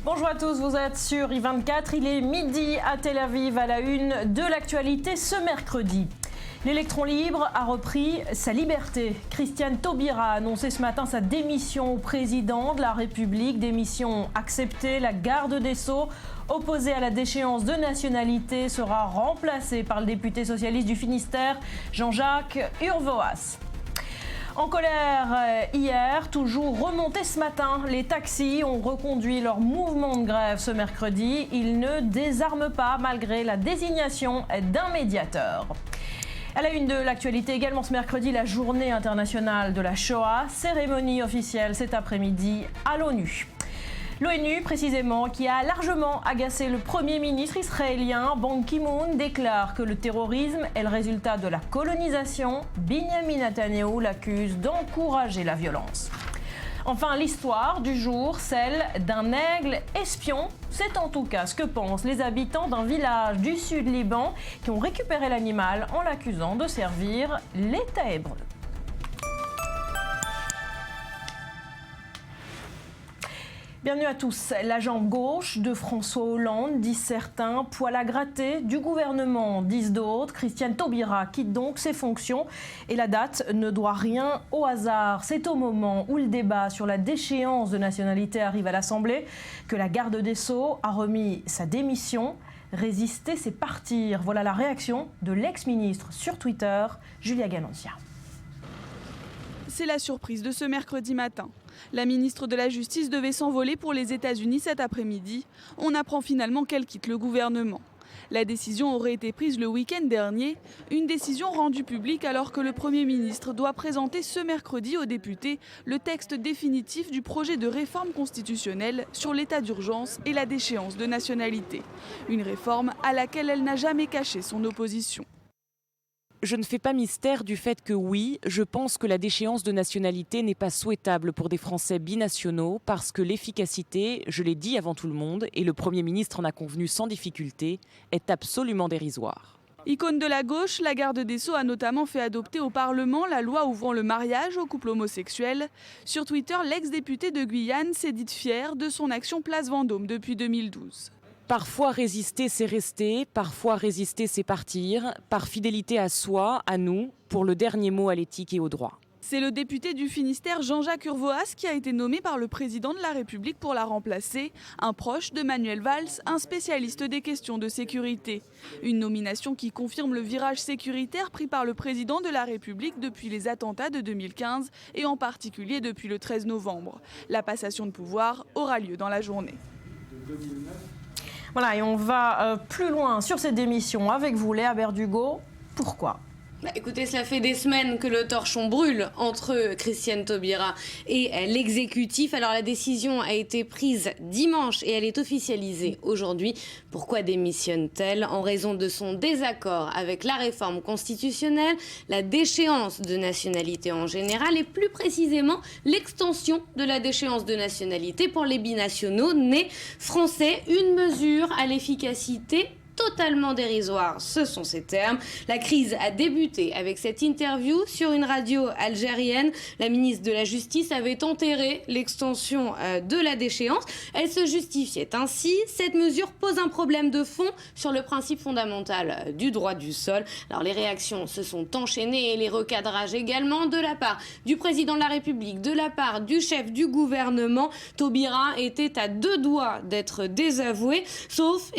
Bonjour à tous, vous êtes sur I24, il est midi à Tel Aviv à la une de l'actualité ce mercredi. L'électron libre a repris sa liberté. Christiane Taubira a annoncé ce matin sa démission au président de la République. Démission acceptée, la garde des Sceaux, opposée à la déchéance de nationalité, sera remplacée par le député socialiste du Finistère, Jean-Jacques Urvoas. En colère hier, toujours remonté ce matin, les taxis ont reconduit leur mouvement de grève ce mercredi. Ils ne désarment pas malgré la désignation d'un médiateur. À la une de l'actualité également ce mercredi, la journée internationale de la Shoah, cérémonie officielle cet après-midi à l'ONU. L'ONU, précisément, qui a largement agacé le Premier ministre israélien, Ban Ki-moon, déclare que le terrorisme est le résultat de la colonisation. Benyamin Netanyahou l'accuse d'encourager la violence. Enfin, l'histoire du jour, celle d'un aigle espion. C'est en tout cas ce que pensent les habitants d'un village du sud Liban qui ont récupéré l'animal en l'accusant de servir l'État hébreu. Bienvenue à tous. La jambe gauche de François Hollande, disent certains, poil à gratter du gouvernement, disent d'autres. Christiane Taubira quitte donc ses fonctions et la date ne doit rien au hasard. C'est au moment où le débat sur la déchéance de nationalité arrive à l'Assemblée que la garde des Sceaux a remis sa démission. Résister, c'est partir. Voilà la réaction de l'ex-ministre sur Twitter, Julia Ganantia. C'est la surprise de ce mercredi matin. La ministre de la Justice devait s'envoler pour les États-Unis cet après-midi. On apprend finalement qu'elle quitte le gouvernement. La décision aurait été prise le week-end dernier, une décision rendue publique alors que le Premier ministre doit présenter ce mercredi aux députés le texte définitif du projet de réforme constitutionnelle sur l'état d'urgence et la déchéance de nationalité. Une réforme à laquelle elle n'a jamais caché son opposition. Je ne fais pas mystère du fait que oui, je pense que la déchéance de nationalité n'est pas souhaitable pour des Français binationaux parce que l'efficacité, je l'ai dit avant tout le monde, et le Premier ministre en a convenu sans difficulté, est absolument dérisoire. Icône de la gauche, la garde des Sceaux a notamment fait adopter au Parlement la loi ouvrant le mariage aux couples homosexuels. Sur Twitter, l'ex-députée de Guyane s'est dite fière de son action Place Vendôme depuis 2012. Parfois résister, c'est rester, parfois résister, c'est partir, par fidélité à soi, à nous, pour le dernier mot à l'éthique et au droit. C'est le député du Finistère Jean-Jacques Urvoas qui a été nommé par le président de la République pour la remplacer, un proche de Manuel Valls, un spécialiste des questions de sécurité. Une nomination qui confirme le virage sécuritaire pris par le président de la République depuis les attentats de 2015 et en particulier depuis le 13 novembre. La passation de pouvoir aura lieu dans la journée. Voilà, et on va plus loin sur cette démission avec vous, Léa Berdugo. Pourquoi ? Écoutez, cela fait des semaines que le torchon brûle entre Christiane Taubira et l'exécutif. Alors la décision a été prise dimanche et elle est officialisée aujourd'hui. Pourquoi démissionne-t-elle ? En raison de son désaccord avec la réforme constitutionnelle, la déchéance de nationalité en général et plus précisément l'extension de la déchéance de nationalité pour les binationaux nés français. Une mesure à l'efficacité totalement dérisoire, ce sont ces termes. La crise a débuté avec cette interview sur une radio algérienne. La ministre de la Justice avait enterré l'extension de la déchéance. Elle se justifiait ainsi. Cette mesure pose un problème de fond sur le principe fondamental du droit du sol. Alors les réactions se sont enchaînées et les recadrages également de la part du président de la République, de la part du chef du gouvernement. Taubira était à deux doigts d'être désavouée, sauf,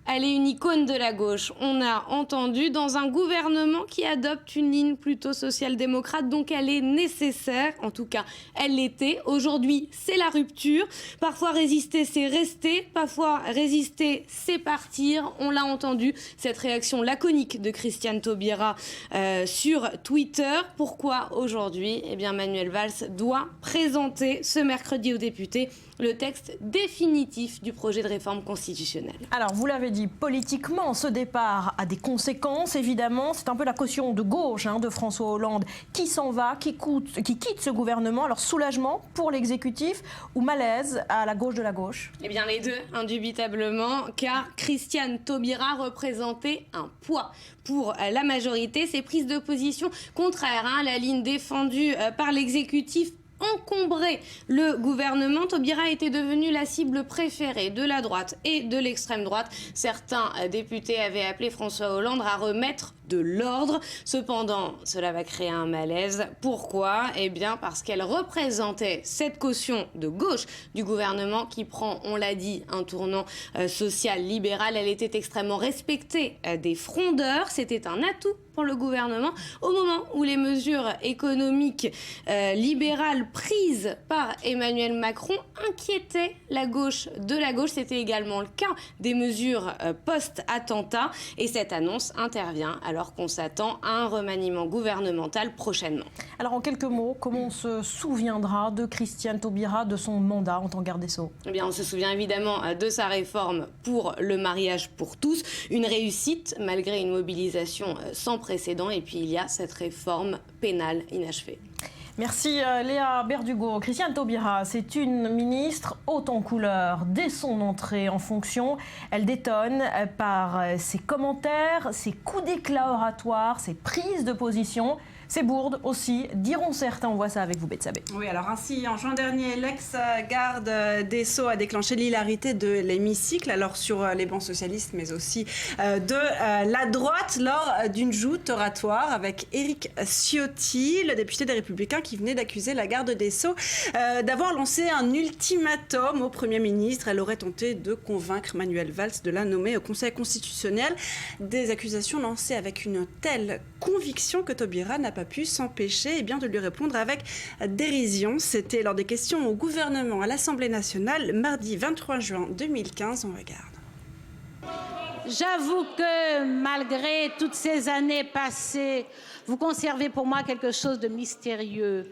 elle est une icône de la gauche. On a entendu dans un gouvernement qui adopte une ligne plutôt social-démocrate, donc elle est nécessaire. En tout cas, elle l'était. Aujourd'hui, c'est la rupture. Parfois, résister, c'est rester. Parfois, résister, c'est partir. On l'a entendu, cette réaction laconique de Christiane Taubira sur Twitter. Pourquoi aujourd'hui ? Manuel Valls doit présenter ce mercredi aux députés le texte définitif du projet de réforme constitutionnelle. Alors, vous l'avez dit, politiquement, ce départ a des conséquences, évidemment. C'est un peu la caution de gauche de François Hollande qui s'en va, qui quitte ce gouvernement. Alors, soulagement pour l'exécutif ou malaise à la gauche de la gauche ? Les deux, indubitablement, car Christiane Taubira représentait un poids pour la majorité. Ces prises de position contraires à la ligne défendue par l'exécutif encombrer le gouvernement. Taubira était devenu la cible préférée de la droite et de l'extrême droite. Certains députés avaient appelé François Hollande à remettre de l'ordre. Cependant, cela va créer un malaise. Pourquoi ? Eh bien, parce qu'elle représentait cette caution de gauche du gouvernement qui prend, on l'a dit, un tournant social libéral. Elle était extrêmement respectée des frondeurs. C'était un atout pour le gouvernement au moment où les mesures économiques libérales prises par Emmanuel Macron inquiétaient la gauche de la gauche. C'était également le cas des mesures post-attentat. Et cette annonce intervient alors qu'on s'attend à un remaniement gouvernemental prochainement. Alors en quelques mots, comment on se souviendra de Christiane Taubira, de son mandat en tant que garde des Sceaux ? Eh bien, on se souvient évidemment de sa réforme pour le mariage pour tous. Une réussite malgré une mobilisation sans précédent. Et puis il y a cette réforme pénale inachevée. Merci Léa Berdugo. Christiane Taubira, c'est une ministre haute en couleur. Dès son entrée en fonction, elle détonne par ses commentaires, ses coups d'éclat oratoires, ses prises de position. C'est bourde aussi, diront certains. On voit ça avec vous, Betsabé. Oui, alors ainsi, en juin dernier, l'ex-garde des Sceaux a déclenché l'hilarité de l'hémicycle, alors sur les bancs socialistes, mais aussi de la droite, lors d'une joute oratoire avec Éric Ciotti, le député des Républicains, qui venait d'accuser la garde des Sceaux d'avoir lancé un ultimatum au Premier ministre. Elle aurait tenté de convaincre Manuel Valls de la nommer au Conseil constitutionnel. Des accusations lancées avec une telle conviction que Taubira n'a pas pu s'empêcher de lui répondre avec dérision. C'était lors des questions au gouvernement à l'Assemblée nationale, mardi 23 juin 2015. On regarde. J'avoue que malgré toutes ces années passées, vous conservez pour moi quelque chose de mystérieux.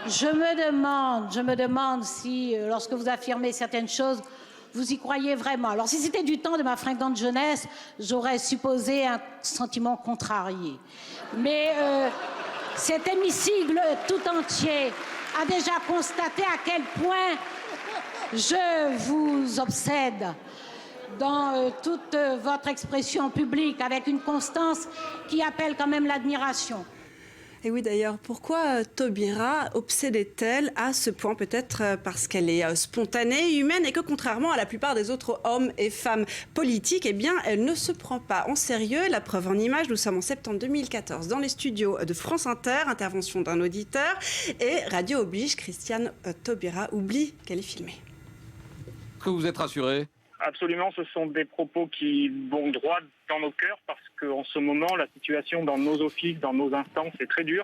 Je me demande si, lorsque vous affirmez certaines choses, vous y croyez vraiment. Alors si c'était du temps de ma fringante jeunesse, j'aurais supposé un sentiment contrarié. Mais cet hémicycle tout entier a déjà constaté à quel point je vous obsède dans toute votre expression publique, avec une constance qui appelle quand même l'admiration. Et oui, d'ailleurs, pourquoi Taubira obsédait-elle à ce point ? Peut-être parce qu'elle est spontanée, humaine, et que contrairement à la plupart des autres hommes et femmes politiques, elle ne se prend pas en sérieux. La preuve en image, nous sommes en septembre 2014 dans les studios de France Inter, intervention d'un auditeur, et radio oblige, Christiane Taubira oublie qu'elle est filmée. Est-ce que vous êtes rassuré ? Absolument, ce sont des propos qui vont droit dans nos cœurs parce qu'en ce moment, la situation dans nos offices, dans nos instances est très dure.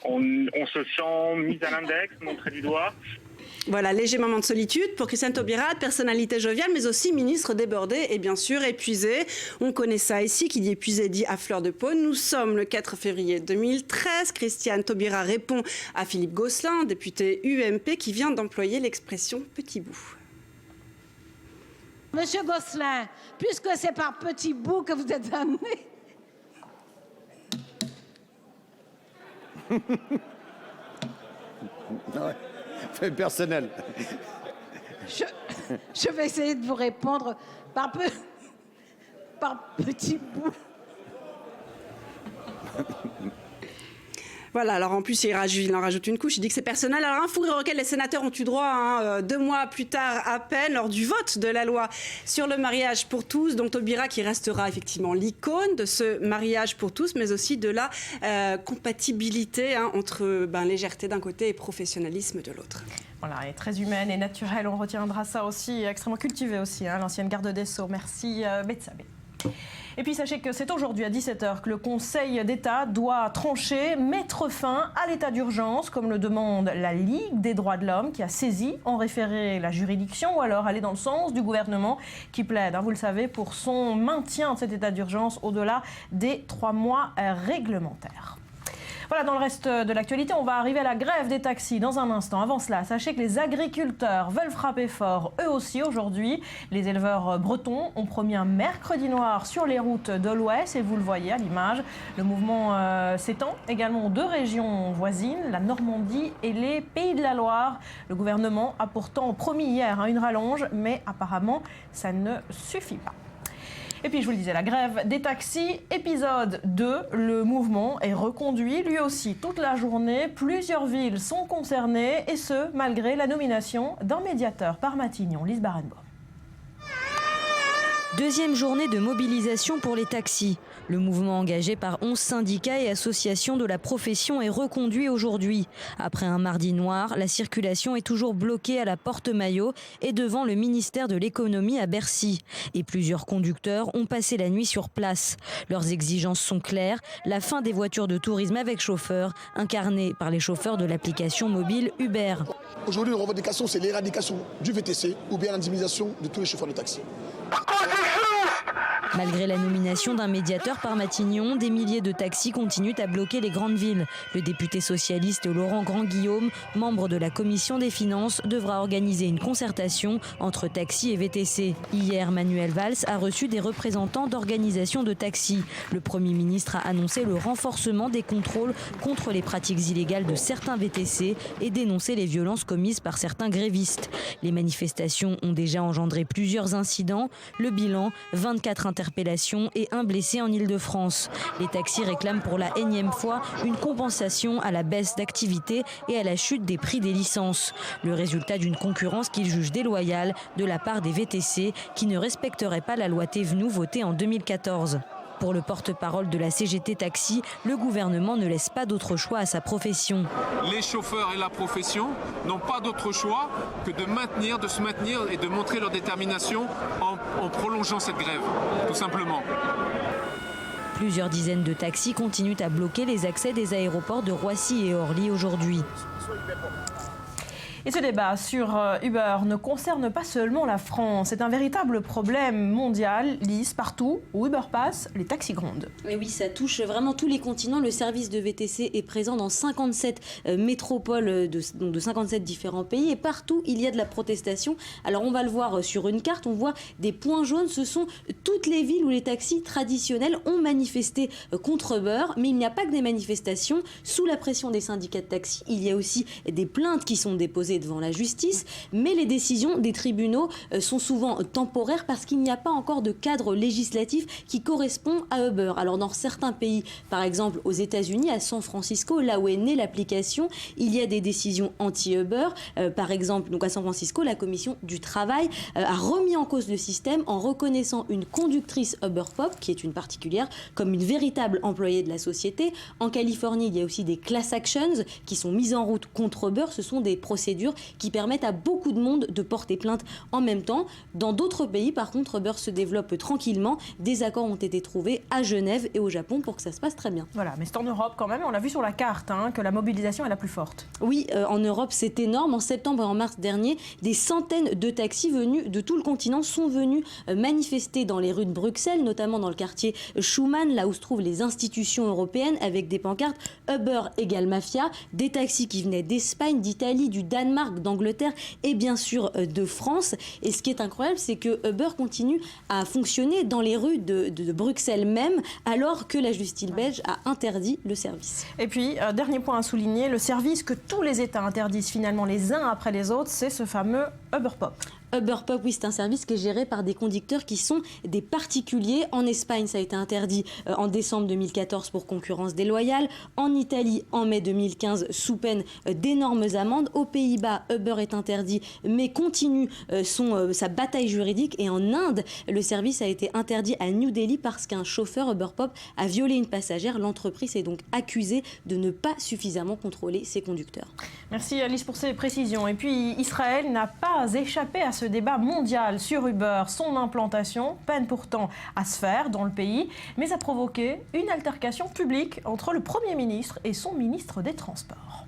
On se sent mis à l'index, montré du doigt. Voilà, léger moment de solitude pour Christiane Taubira, personnalité joviale, mais aussi ministre débordée et bien sûr épuisée. On connaît ça ici, qui dit épuisé dit à fleur de peau. Nous sommes le 4 février 2013. Christiane Taubira répond à Philippe Gosselin, député UMP, qui vient d'employer l'expression « petit bout ». Monsieur Gosselin, puisque c'est par petits bouts que vous êtes amené. Fait personnel. Je vais essayer de vous répondre par petits bouts. Voilà, alors en plus, il en rajoute une couche, il dit que c'est personnel. Alors un fou rire auquel les sénateurs ont eu droit 2 mois plus tard à peine, lors du vote de la loi sur le mariage pour tous. Donc Taubira qui restera effectivement l'icône de ce mariage pour tous, mais aussi de la compatibilité entre légèreté d'un côté et professionnalisme de l'autre. Voilà, et très humaine et naturelle, on retiendra ça aussi, extrêmement cultivée aussi, l'ancienne garde des Sceaux. Merci Betsabé. Et puis sachez que c'est aujourd'hui à 17h que le Conseil d'État doit trancher, mettre fin à l'état d'urgence, comme le demande la Ligue des droits de l'homme, qui a saisi en référé la juridiction, ou alors aller dans le sens du gouvernement qui plaide, vous le savez, pour son maintien de cet état d'urgence au-delà des 3 mois réglementaires. Voilà, dans le reste de l'actualité, on va arriver à la grève des taxis dans un instant. Avant cela, sachez que les agriculteurs veulent frapper fort, eux aussi, aujourd'hui. Les éleveurs bretons ont promis un mercredi noir sur les routes de l'Ouest, et vous le voyez à l'image. Le mouvement s'étend également aux 2 régions voisines, la Normandie et les Pays de la Loire. Le gouvernement a pourtant promis hier une rallonge, mais apparemment, ça ne suffit pas. Et puis je vous le disais, la grève des taxis, épisode 2, le mouvement est reconduit lui aussi toute la journée. Plusieurs villes sont concernées et ce, malgré la nomination d'un médiateur par Matignon. Lise Barenboim. Deuxième journée de mobilisation pour les taxis. Le mouvement engagé par 11 syndicats et associations de la profession est reconduit aujourd'hui. Après un mardi noir, la circulation est toujours bloquée à la Porte Maillot et devant le ministère de l'économie à Bercy. Et plusieurs conducteurs ont passé la nuit sur place. Leurs exigences sont claires, la fin des voitures de tourisme avec chauffeur, incarnées par les chauffeurs de l'application mobile Uber. Aujourd'hui, nos revendications, c'est l'éradication du VTC ou bien l'indemnisation de tous les chauffeurs de taxi. Malgré la nomination d'un médiateur par Matignon, des milliers de taxis continuent à bloquer les grandes villes. Le député socialiste Laurent Grand-Guillaume, membre de la commission des finances, devra organiser une concertation entre taxis et VTC. Hier, Manuel Valls a reçu des représentants d'organisations de taxis. Le Premier ministre a annoncé le renforcement des contrôles contre les pratiques illégales de certains VTC et dénoncé les violences commises par certains grévistes. Les manifestations ont déjà engendré plusieurs incidents. Le bilan, 24 interpellations et un blessé en Île-de-France. Les taxis réclament pour la énième fois une compensation à la baisse d'activité et à la chute des prix des licences. Le résultat d'une concurrence qu'ils jugent déloyale de la part des VTC qui ne respecteraient pas la loi Thévenoud votée en 2014. Pour le porte-parole de la CGT Taxi, le gouvernement ne laisse pas d'autre choix à sa profession. Les chauffeurs et la profession n'ont pas d'autre choix que de se maintenir et de montrer leur détermination en prolongeant cette grève, tout simplement. Plusieurs dizaines de taxis continuent à bloquer les accès des aéroports de Roissy et Orly aujourd'hui. Et ce débat sur Uber ne concerne pas seulement la France. C'est un véritable problème mondial. Lise, partout où Uber passe, les taxis grondent. Et oui, ça touche vraiment tous les continents. Le service de VTC est présent dans 57 métropoles de 57 différents pays. Et partout, il y a de la protestation. Alors, on va le voir sur une carte. On voit des points jaunes. Ce sont toutes les villes où les taxis traditionnels ont manifesté contre Uber. Mais il n'y a pas que des manifestations. Sous la pression des syndicats de taxi, il y a aussi des plaintes qui sont déposées devant la justice, mais les décisions des tribunaux sont souvent temporaires parce qu'il n'y a pas encore de cadre législatif qui correspond à Uber. Alors dans certains pays, par exemple aux États-Unis, à San Francisco, là où est née l'application, il y a des décisions anti-Uber. Par exemple, donc à San Francisco, la commission du travail a remis en cause le système en reconnaissant une conductrice Uber Pop, qui est une particulière, comme une véritable employée de la société. En Californie, il y a aussi des class actions qui sont mises en route contre Uber. Ce sont des procédures qui permettent à beaucoup de monde de porter plainte en même temps. Dans d'autres pays, par contre, Uber se développe tranquillement. Des accords ont été trouvés à Genève et au Japon pour que ça se passe très bien. Voilà, mais c'est en Europe quand même, on l'a vu sur la carte, que la mobilisation est la plus forte. Oui, en Europe, c'est énorme. En septembre et en mars dernier, des centaines de taxis venus de tout le continent sont venus manifester dans les rues de Bruxelles, notamment dans le quartier Schuman, là où se trouvent les institutions européennes, avec des pancartes Uber égale mafia, des taxis qui venaient d'Espagne, d'Italie, du Danemark, d'Angleterre et bien sûr de France. Et ce qui est incroyable, c'est que Uber continue à fonctionner dans les rues de Bruxelles même, alors que la justice belge a interdit le service. Et puis, dernier point à souligner, le service que tous les États interdisent finalement les uns après les autres, c'est ce fameux Uber Pop. Uber Pop, oui, c'est un service qui est géré par des conducteurs qui sont des particuliers. En Espagne, ça a été interdit en décembre 2014 pour concurrence déloyale. En Italie, en mai 2015, sous peine d'énormes amendes. Aux Pays-Bas, Uber est interdit, mais continue sa bataille juridique. Et en Inde, le service a été interdit à New Delhi parce qu'un chauffeur Uber Pop a violé une passagère. L'entreprise est donc accusée de ne pas suffisamment contrôler ses conducteurs. Merci Alice pour ces précisions. Et puis, Israël n'a pas échappé à ce débat mondial sur Uber. Son implantation peine pourtant à se faire dans le pays, mais a provoqué une altercation publique entre le Premier ministre et son ministre des Transports.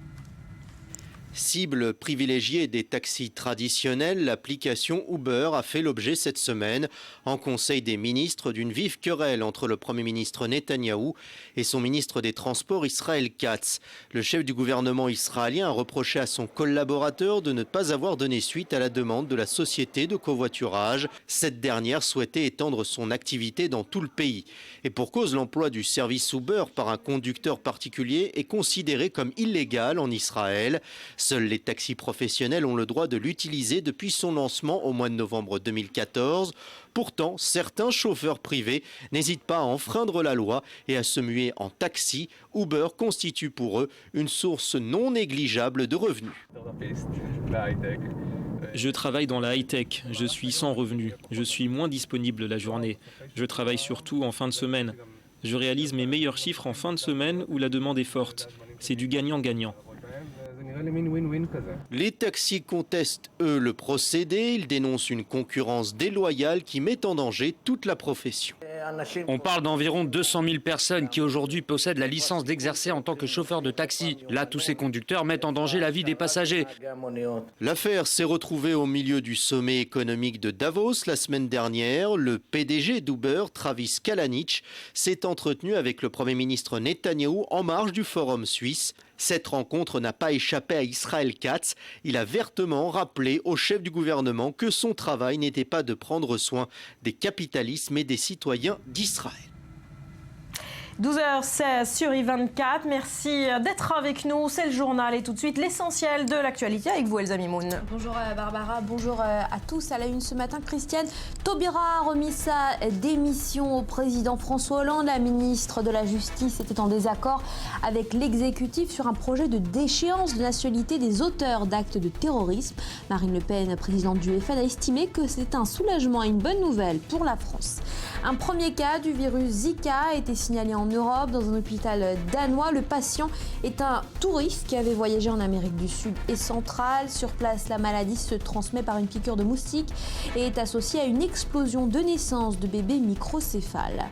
Cible privilégiée des taxis traditionnels, l'application Uber a fait l'objet cette semaine en Conseil des ministres d'une vive querelle entre le Premier ministre Netanyahou et son ministre des Transports Israël Katz. Le chef du gouvernement israélien a reproché à son collaborateur de ne pas avoir donné suite à la demande de la société de covoiturage. Cette dernière souhaitait étendre son activité dans tout le pays. Et pour cause, l'emploi du service Uber par un conducteur particulier est considéré comme illégal en Israël. Seuls les taxis professionnels ont le droit de l'utiliser depuis son lancement au mois de novembre 2014. Pourtant, certains chauffeurs privés n'hésitent pas à enfreindre la loi et à se muer en taxi. Uber constitue pour eux une source non négligeable de revenus. Je travaille dans la high-tech, je suis sans revenus, je suis moins disponible la journée. Je travaille surtout en fin de semaine. Je réalise mes meilleurs chiffres en fin de semaine où la demande est forte. C'est du gagnant-gagnant. Les taxis contestent, eux, le procédé. Ils dénoncent une concurrence déloyale qui met en danger toute la profession. On parle d'environ 200 000 personnes qui aujourd'hui possèdent la licence d'exercer en tant que chauffeur de taxi. Là, tous ces conducteurs mettent en danger la vie des passagers. L'affaire s'est retrouvée au milieu du sommet économique de Davos la semaine dernière. Le PDG d'Uber, Travis Kalanick, s'est entretenu avec le Premier ministre Netanyahou en marge du Forum suisse. Cette rencontre n'a pas échappé à Israël Katz. Il a vertement rappelé au chef du gouvernement que son travail n'était pas de prendre soin des capitalistes mais des citoyens d'Israël. 12h16 sur I24. Merci d'être avec nous. C'est le journal et tout de suite l'essentiel de l'actualité avec vous, Elsa Mimoun. Bonjour Barbara, bonjour à tous. À la une ce matin, Christiane Taubira a remis sa démission au président François Hollande. La ministre de la Justice était en désaccord avec l'exécutif sur un projet de déchéance de nationalité des auteurs d'actes de terrorisme. Marine Le Pen, présidente du FN, a estimé que c'est un soulagement et une bonne nouvelle pour la France. Un premier cas du virus Zika a été signalé en Europe dans un hôpital danois. Le patient est un touriste qui avait voyagé en Amérique du Sud et centrale. Sur place, la maladie se transmet par une piqûre de moustique et est associée à une explosion de naissance de bébés microcéphales.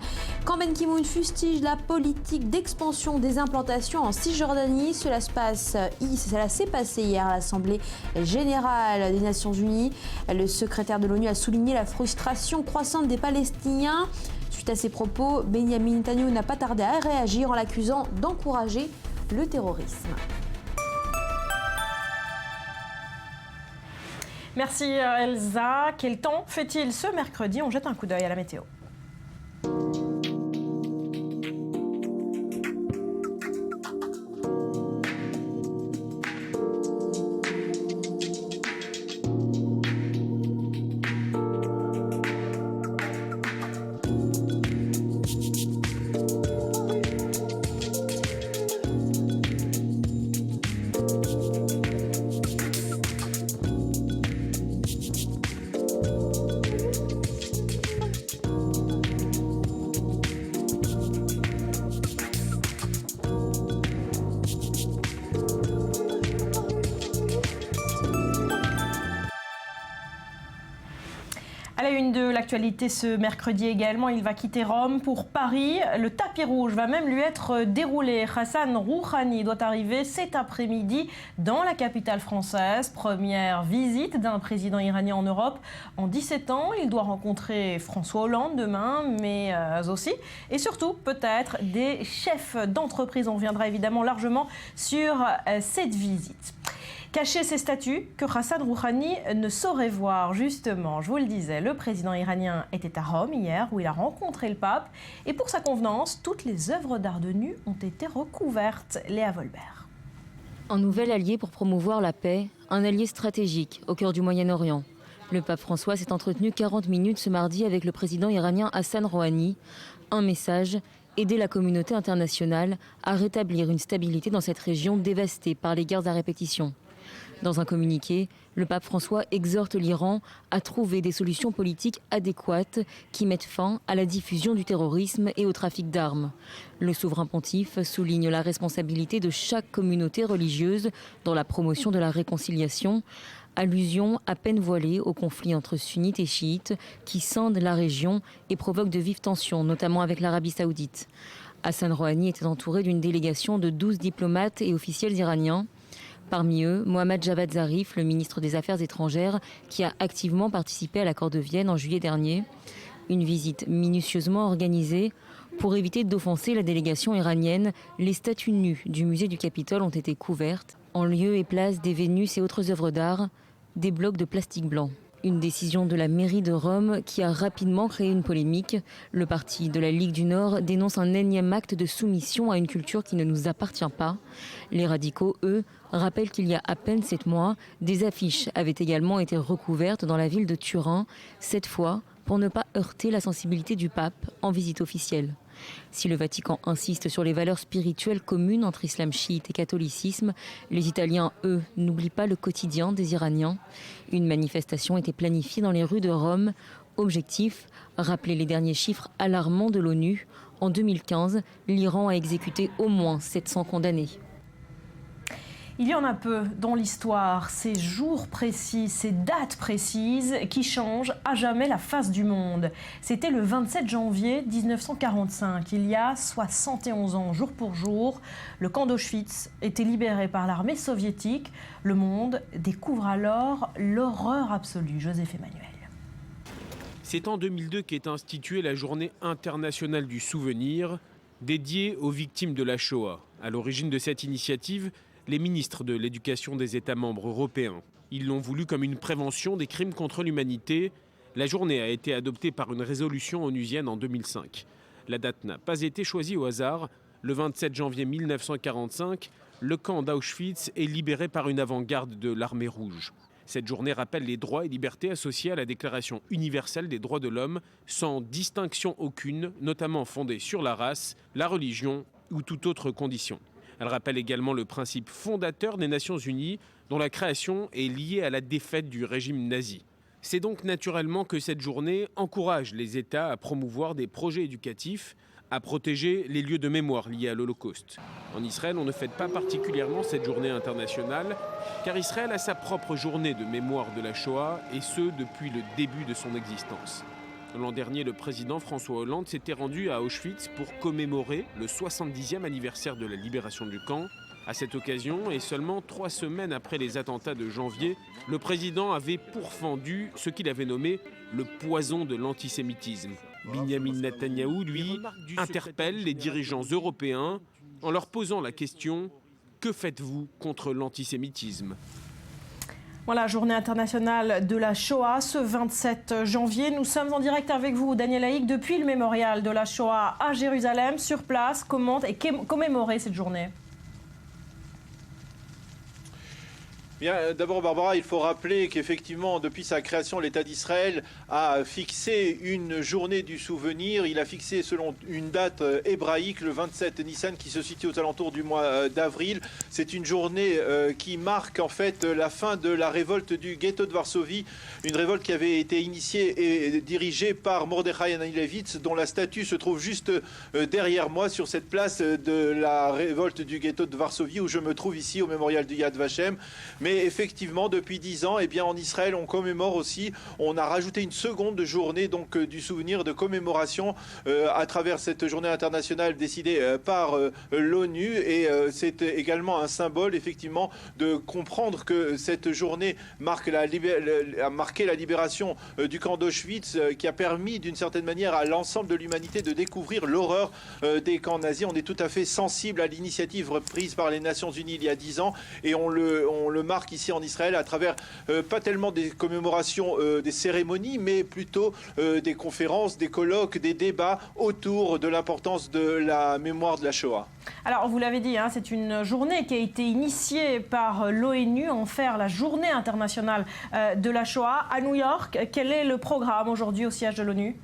Quand Ban Ki-moon fustige la politique d'expansion des implantations en Cisjordanie, cela s'est passé hier à l'Assemblée générale des Nations Unies. Le secrétaire de l'ONU a souligné la frustration croissante des Palestiniens. Suite à ces propos, Benyamin Netanyahou n'a pas tardé à réagir en l'accusant d'encourager le terrorisme. Merci Elsa. Quel temps fait-il ce mercredi? On jette un coup d'œil à la météo. À la une de l'actualité ce mercredi également, il va quitter Rome pour Paris. Le tapis rouge va même lui être déroulé. Hassan Rouhani doit arriver cet après-midi dans la capitale française. Première visite d'un président iranien en Europe en 17 ans. Il doit rencontrer François Hollande demain, mais aussi et surtout peut-être des chefs d'entreprise. On reviendra évidemment largement sur cette visite. Cacher ses statuts que Hassan Rouhani ne saurait voir, justement. Je vous le disais, le président iranien était à Rome hier où il a rencontré le pape. Et pour sa convenance, toutes les œuvres d'art de nu ont été recouvertes. Léa Volbert. Un nouvel allié pour promouvoir la paix, un allié stratégique au cœur du Moyen-Orient. Le pape François s'est entretenu 40 minutes ce mardi avec le président iranien Hassan Rouhani. Un message: aider la communauté internationale à rétablir une stabilité dans cette région dévastée par les guerres à répétition. Dans un communiqué, le pape François exhorte l'Iran à trouver des solutions politiques adéquates qui mettent fin à la diffusion du terrorisme et au trafic d'armes. Le souverain pontife souligne la responsabilité de chaque communauté religieuse dans la promotion de la réconciliation, allusion à peine voilée au conflit entre sunnites et chiites qui scinde la région et provoque de vives tensions, notamment avec l'Arabie saoudite. Hassan Rouhani était entouré d'une délégation de 12 diplomates et officiels iraniens. Parmi eux, Mohammad Javad Zarif, le ministre des Affaires étrangères, qui a activement participé à l'accord de Vienne en juillet dernier. Une visite minutieusement organisée. Pour éviter d'offenser la délégation iranienne, les statues nues du musée du Capitole ont été couvertes. En lieu et place des Vénus et autres œuvres d'art, des blocs de plastique blanc. Une décision de la mairie de Rome qui a rapidement créé une polémique. Le parti de la Ligue du Nord dénonce un énième acte de soumission à une culture qui ne nous appartient pas. Les radicaux, eux, rappelle qu'il y a à peine 7 mois, des affiches avaient également été recouvertes dans la ville de Turin, cette fois pour ne pas heurter la sensibilité du pape en visite officielle. Si le Vatican insiste sur les valeurs spirituelles communes entre islam chiite et catholicisme, les Italiens, eux, n'oublient pas le quotidien des Iraniens. Une manifestation était planifiée dans les rues de Rome. Objectif, rappeler les derniers chiffres alarmants de l'ONU. En 2015, l'Iran a exécuté au moins 700 condamnés. Il y en a peu dans l'histoire, ces jours précis, ces dates précises qui changent à jamais la face du monde. C'était le 27 janvier 1945, il y a 71 ans, jour pour jour. Le camp d'Auschwitz était libéré par l'armée soviétique. Le monde découvre alors l'horreur absolue. Joseph Emmanuel. C'est en 2002 qu'est instituée la Journée internationale du souvenir, dédiée aux victimes de la Shoah. À l'origine de cette initiative, les ministres de l'éducation des États membres européens. Ils l'ont voulu comme une prévention des crimes contre l'humanité. La journée a été adoptée par une résolution onusienne en 2005. La date n'a pas été choisie au hasard. Le 27 janvier 1945, le camp d'Auschwitz est libéré par une avant-garde de l'armée rouge. Cette journée rappelle les droits et libertés associés à la Déclaration universelle des droits de l'homme, sans distinction aucune, notamment fondée sur la race, la religion ou toute autre condition. Elle rappelle également le principe fondateur des Nations Unies, dont la création est liée à la défaite du régime nazi. C'est donc naturellement que cette journée encourage les États à promouvoir des projets éducatifs, à protéger les lieux de mémoire liés à l'Holocauste. En Israël, on ne fête pas particulièrement cette journée internationale, car Israël a sa propre journée de mémoire de la Shoah, et ce depuis le début de son existence. L'an dernier, le président François Hollande s'était rendu à Auschwitz pour commémorer le 70e anniversaire de la libération du camp. À cette occasion, et seulement 3 semaines après les attentats de janvier, le président avait pourfendu ce qu'il avait nommé le poison de l'antisémitisme. Binyamin Netanyahou, lui, interpelle les dirigeants européens en leur posant la question « Que faites-vous contre l'antisémitisme ?» Voilà, journée internationale de la Shoah, ce 27 janvier. Nous sommes en direct avec vous, Daniel Haïk, depuis le mémorial de la Shoah à Jérusalem, sur place. Comment et commémorer cette journée? Bien, d'abord, Barbara, il faut rappeler qu'effectivement, depuis sa création, l'État d'Israël a fixé une journée du souvenir. Il a fixé selon une date hébraïque, le 27 Nissan, qui se situe aux alentours du mois d'avril. C'est une journée qui marque en fait la fin de la révolte du ghetto de Varsovie, une révolte qui avait été initiée et dirigée par Mordechai Anilevitz, dont la statue se trouve juste derrière moi sur cette place de la révolte du ghetto de Varsovie, où je me trouve ici au mémorial du Yad Vashem. Mais effectivement, depuis 10 ans, eh bien, en Israël, on commémore aussi. On a rajouté une seconde journée donc, du souvenir de commémoration à travers cette journée internationale décidée par l'ONU. Et c'est également un symbole, effectivement, de comprendre que cette journée a marqué la libération du camp d'Auschwitz, qui a permis d'une certaine manière à l'ensemble de l'humanité de découvrir l'horreur des camps nazis. On est tout à fait sensible à l'initiative prise par les Nations Unies il y a 10 ans et on le marque ici en Israël à travers pas tellement des commémorations, des cérémonies, mais plutôt des conférences, des colloques, des débats autour de l'importance de la mémoire de la Shoah. Alors, vous l'avez dit, hein, c'est une journée qui a été initiée par l'ONU en faire la journée internationale de la Shoah à New York. Quel est le programme aujourd'hui au siège de l'ONU ?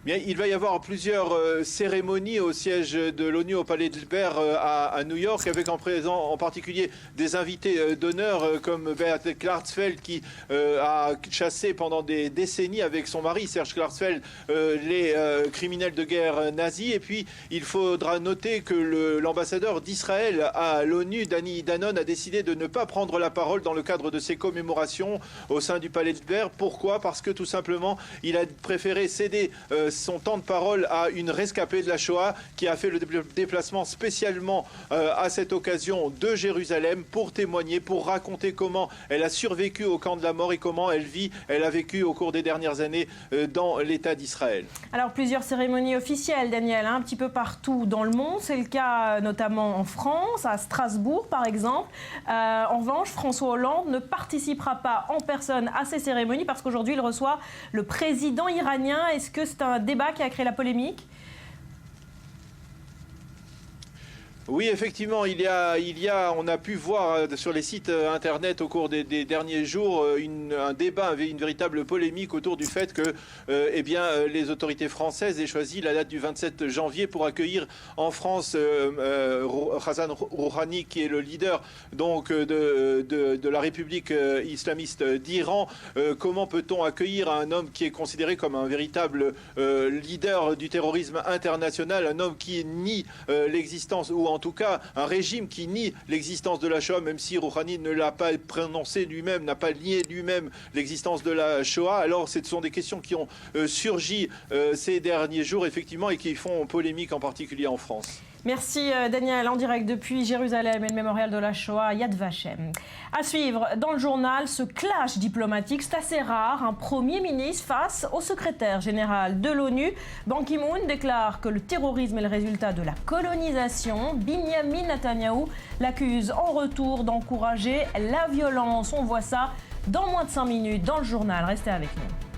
Bien, il va y avoir plusieurs cérémonies au siège de l'ONU au Palais de l'Hiver à New York, avec en particulier des invités d'honneur comme Beate Klarsfeld qui a chassé pendant des décennies avec son mari Serge Klarsfeld les criminels de guerre nazis. Et puis il faudra noter que l'ambassadeur d'Israël à l'ONU, Dani Danon, a décidé de ne pas prendre la parole dans le cadre de ces commémorations au sein du Palais de l'Hiver. Pourquoi ? Parce que tout simplement il a préféré céder son temps de parole à une rescapée de la Shoah qui a fait le déplacement spécialement à cette occasion de Jérusalem pour témoigner, pour raconter comment elle a survécu au camp de la mort et comment elle a vécu au cours des dernières années dans l'État d'Israël. Alors plusieurs cérémonies officielles, Daniel, un petit peu partout dans le monde. C'est le cas notamment en France, à Strasbourg par exemple. En revanche, François Hollande ne participera pas en personne à ces cérémonies parce qu'aujourd'hui il reçoit le président iranien. Est-ce que c'est un débat qui a créé la polémique ? Oui, effectivement, on a pu voir sur les sites internet au cours des derniers jours un débat, une véritable polémique autour du fait que les autorités françaises aient choisi la date du 27 janvier pour accueillir en France Hassan Rouhani, qui est le leader donc de la République islamiste d'Iran. Comment peut-on accueillir un homme qui est considéré comme un véritable leader du terrorisme international, un homme qui nie l'existence, ou en tout cas un régime qui nie l'existence de la Shoah, même si Rouhani ne l'a pas prononcé lui-même, n'a pas nié lui-même l'existence de la Shoah. Alors ce sont des questions qui ont surgi ces derniers jours, effectivement, et qui font polémique, en particulier en France. Merci Daniel, en direct depuis Jérusalem et le mémorial de la Shoah à Yad Vashem. À suivre dans le journal, ce clash diplomatique, c'est assez rare. Un Premier ministre face au secrétaire général de l'ONU. Ban Ki-moon déclare que le terrorisme est le résultat de la colonisation. Binyamin Netanyahou l'accuse en retour d'encourager la violence. On voit ça dans moins de 5 minutes dans le journal. Restez avec nous.